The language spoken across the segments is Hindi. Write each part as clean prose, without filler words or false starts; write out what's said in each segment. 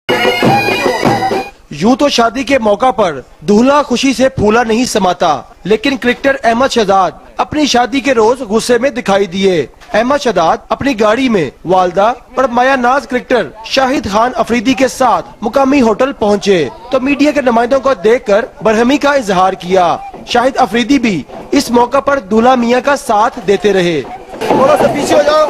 यूं तो शादी के मौका पर दूल्हा खुशी से फूला नहीं समाता, लेकिन क्रिकेटर अहमद शहजाद अपनी शादी के रोज गुस्से में दिखाई दिए। अहमद शहजाद अपनी गाड़ी में वालदा और मायानाज क्रिकेटर शाहिद खान अफरीदी के साथ मुकामी होटल पहुंचे तो मीडिया के नुमाइंदों को देखकर बरहमी का इजहार किया। शाहिद अफरीदी भी इस मौका पर दूल्हा मियां का साथ देते रहे। थोड़ा सा पीछे हो जाओ,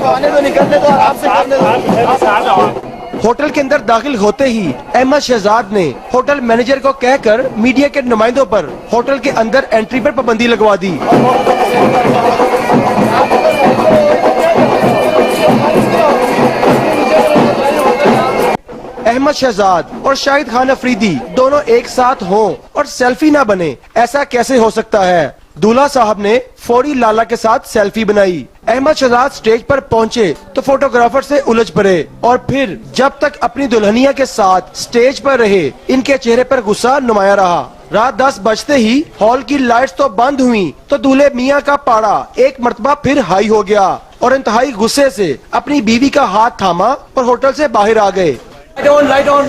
आने दो, निकलने दो, आराम से करने दो। होटल के अंदर दाखिल होते ही अहमद शहजाद ने होटल मैनेजर को कहकर मीडिया के नुमाइंदों पर होटल के अंदर एंट्री पर पाबंदी लगवा दी। अहमद शहजाद और शाहिद खान अफरीदी दोनों एक साथ हों और सेल्फी ना बने, ऐसा कैसे हो सकता है। दूल्हा साहब ने फौरी लाला के साथ सेल्फी बनाई। अहमद शहजाद स्टेज पर पहुंचे तो फोटोग्राफर से उलझ पड़े और फिर जब तक अपनी दुल्हनिया के साथ स्टेज पर रहे, इनके चेहरे पर गुस्सा नुमाया रहा। रात 10 बजते ही हॉल की लाइट्स तो बंद हुई तो दूल्हे मियां का पारा एक मर्तबा फिर हाई हो गया और इंतहाई गुस्से से अपनी बीवी का हाथ थामा और होटल से बाहर आ गए। Light on,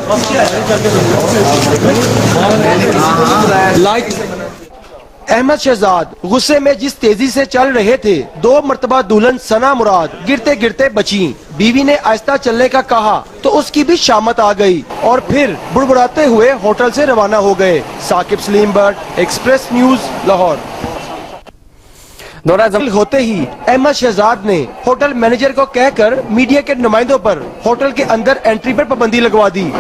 light. Ahmad Shahzad गुस्से में जिस तेजी से चल रहे थे, 2 मर्तबा दुल्हन सना मुराद गिरते गिरते बची। बीवी ने आहिस्ता चलने का कहा तो उसकी भी शामत आ गई और फिर बुड़बुड़ाते हुए होटल से रवाना हो गए। Saqib Salim Bhatt, express news, Lahore. दाखिल होते ही अहमद शहजाद ने होटल मैनेजर को कहकर मीडिया के नुमाइंदों पर होटल के अंदर एंट्री पर पाबंदी लगवा दी।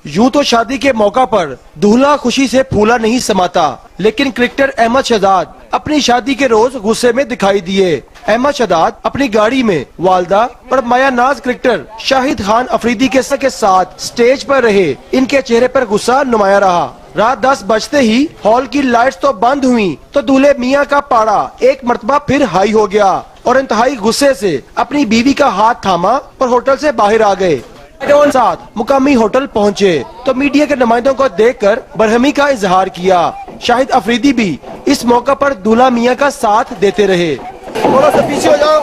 यूं तो शादी के मौका पर दूल्हा खुशी से फूला नहीं समाता, लेकिन क्रिकेटर अहमद शहजाद अपनी शादी के रोज गुस्से में दिखाई दिए। अहमद शहजाद अपनी गाड़ी में वालदा और मायानाज क्रिकेटर शाहिद खान अफरीदी के साथ स्टेज पर रहे, इनके चेहरे पर गुस्सा नुमाया रहा। रात 10 बजते ही हॉल की लाइट्स तो बंद हुई तो दूल्हे मियां का पारा एक मर्तबा फिर हाई हो गया और इंतहाई गुस्से से अपनी बीवी का हाथ थामा और होटल से बाहर आ गए। साथ मुकामी होटल पहुंचे तो मीडिया के नुमाइंदों को देखकर बरहमी का इजहार किया। शाहिद अफरीदी भी इस मौका पर दूल्हा मियां का साथ देते रहे। थोड़ा सा पीछे हो जाओ,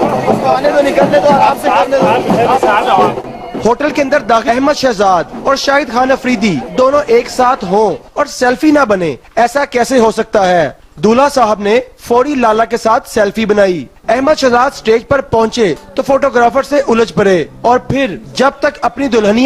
आने दो, निकलने दो, आराम से करने दो। होटल के अंदर दाखिल अहमद शहजाद और शाहिद खान अफरीदी दोनों एक साथ हों और सेल्फी ना बने, ऐसा कैसे हो सकता है। दूल्हा साहब ने फौरी लाला के साथ सेल्फी बनाई। अहमद शहजाद स्टेज पर पहुंचे तो फोटोग्राफर से उलझ पड़े और फिर जब तक अपनी दुल्हनिया